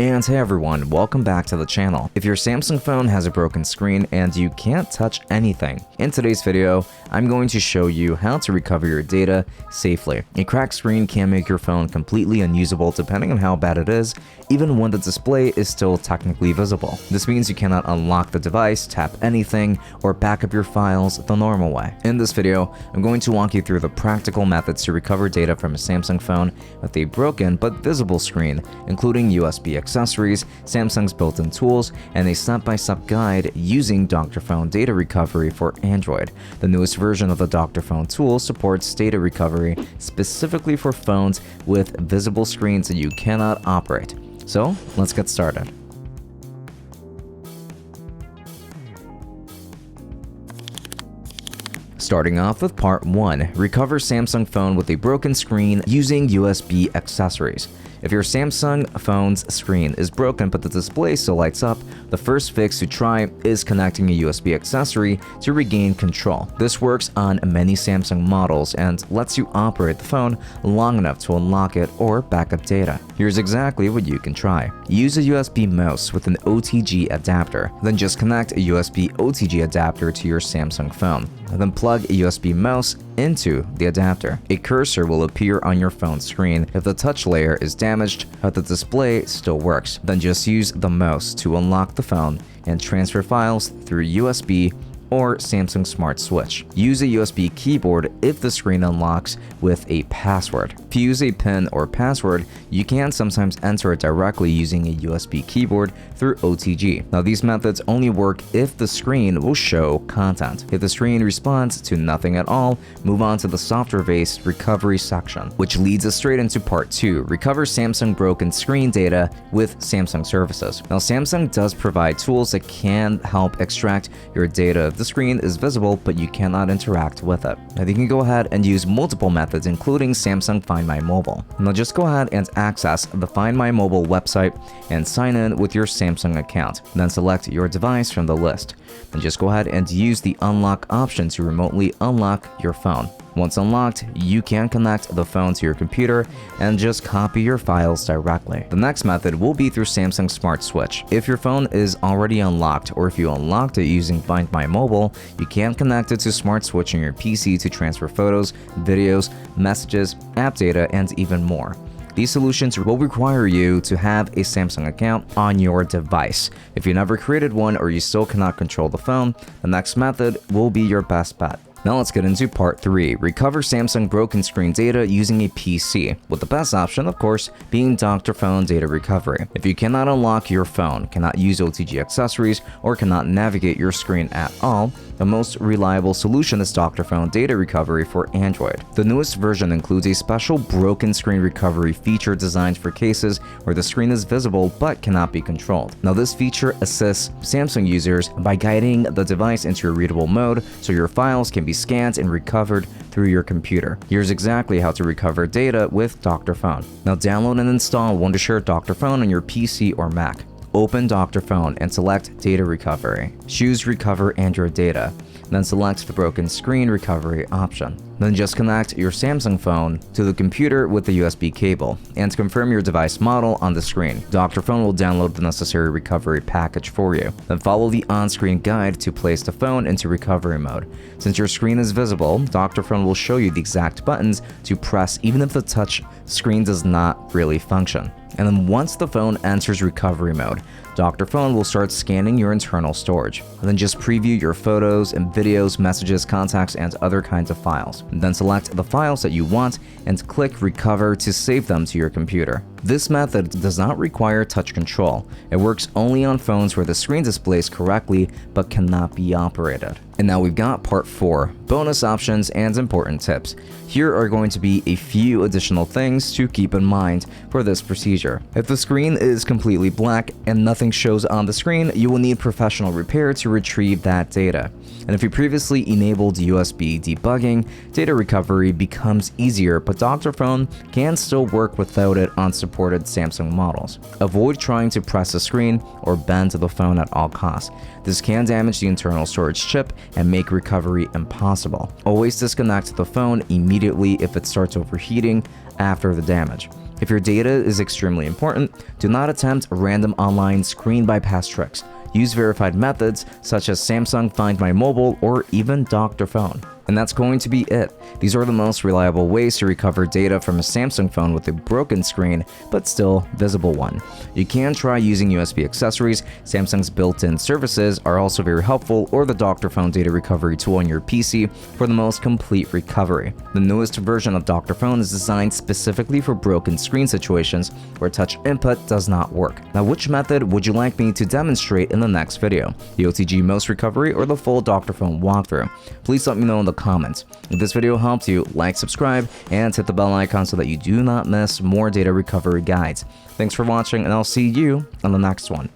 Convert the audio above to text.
And hey everyone, welcome back to the channel. If your Samsung phone has a broken screen and you can't touch anything, in today's video, I'm going to show you how to recover your data safely. A cracked screen can make your phone completely unusable depending on how bad it is, even when the display is still technically visible. This means you cannot unlock the device, tap anything, or back up your files the normal way. In this video, I'm going to walk you through the practical methods to recover data from a Samsung phone with a broken but visible screen, including USB accessories, Samsung's built-in tools, and a step-by-step guide using Dr.Fone data recovery for Android. The newest version of the Dr.Fone tool supports data recovery specifically for phones with visible screens that you cannot operate. So, let's get started. Starting off with part 1, recover Samsung phone with a broken screen using USB accessories. If your Samsung phone's screen is broken but the display still lights up, the first fix to try is connecting a USB accessory to regain control. This works on many Samsung models and lets you operate the phone long enough to unlock it or backup data. Here's exactly what you can try. Use a USB mouse with an OTG adapter. Then just connect a USB OTG adapter to your Samsung phone. Then plug a USB mouse into the adapter. A cursor will appear on your phone screen. If the touch layer is damaged, but the display still works, then just use the mouse to unlock the phone and transfer files through USB or Samsung Smart Switch. Use a USB keyboard if the screen unlocks with a password. If you use a PIN or password, you can sometimes enter it directly using a USB keyboard through OTG. Now, these methods only work if the screen will show content. If the screen responds to nothing at all, move on to the software-based recovery section, which leads us straight into part 2, recover Samsung broken screen data with Samsung services. Now, Samsung does provide tools that can help extract your data. The screen is visible, but you cannot interact with it. Now you can go ahead and use multiple methods, including Samsung Find My Mobile. Now just go ahead and access the Find My Mobile website and sign in with your Samsung account. Then select your device from the list. Then just go ahead and use the unlock option to remotely unlock your phone. Once unlocked, you can connect the phone to your computer and just copy your files directly. The next method will be through Samsung Smart Switch. If your phone is already unlocked, or if you unlocked it using Find My Mobile, you can connect it to Smart Switch on your PC to transfer photos, videos, messages, app data, and even more. These solutions will require you to have a Samsung account on your device. If you never created one or you still cannot control the phone, the next method will be your best bet. Now let's get into part 3, recover Samsung broken screen data using a PC, with the best option, of course, being Dr.Fone data recovery. If you cannot unlock your phone, cannot use OTG accessories, or cannot navigate your screen at all, the most reliable solution is Dr.Fone data recovery for Android. The newest version includes a special broken screen recovery feature designed for cases where the screen is visible but cannot be controlled. Now this feature assists Samsung users by guiding the device into a readable mode so your files can be scanned and recovered through your computer. Here's exactly how to recover data with Dr.Fone. Now download and install Wondershare Dr.Fone on your PC or Mac. Open Dr.Fone and select Data Recovery. Choose Recover Android Data, then select the Broken Screen Recovery option. Then just connect your Samsung phone to the computer with the USB cable and confirm your device model on the screen. Dr.Fone will download the necessary recovery package for you. Then follow the on-screen guide to place the phone into recovery mode. Since your screen is visible, Dr.Fone will show you the exact buttons to press even if the touch screen does not really function. And then once the phone enters recovery mode, Dr.Fone will start scanning your internal storage. And then just preview your photos and videos, messages, contacts, and other kinds of files. And then select the files that you want and click Recover to save them to your computer. This method does not require touch control. It works only on phones where the screen displays correctly but cannot be operated. And now we've got part 4, bonus options and important tips. Here are going to be a few additional things to keep in mind for this procedure. If the screen is completely black and nothing shows on the screen, you will need professional repair to retrieve that data. And if you previously enabled USB debugging, data recovery becomes easier, but Dr.Fone can still work without it on supported Samsung models. Avoid trying to press the screen or bend the phone at all costs. This can damage the internal storage chip and make recovery impossible. Always disconnect the phone immediately if it starts overheating after the damage. If your data is extremely important, do not attempt random online screen bypass tricks. Use verified methods such as Samsung Find My Mobile or even Dr.Fone. And that's going to be it. These are the most reliable ways to recover data from a Samsung phone with a broken screen, but still visible one. You can try using USB accessories. Samsung's built-in services are also very helpful, or the Dr.Fone data recovery tool on your PC for the most complete recovery. The newest version of Dr.Fone is designed specifically for broken screen situations where touch input does not work. Now, which method would you like me to demonstrate in the next video? The OTG most recovery or the full Dr.Fone walkthrough? Please let me know in the comments. If this video helped you, like, subscribe, and hit the bell icon so that you do not miss more data recovery guides. Thanks for watching, and I'll see you on the next one.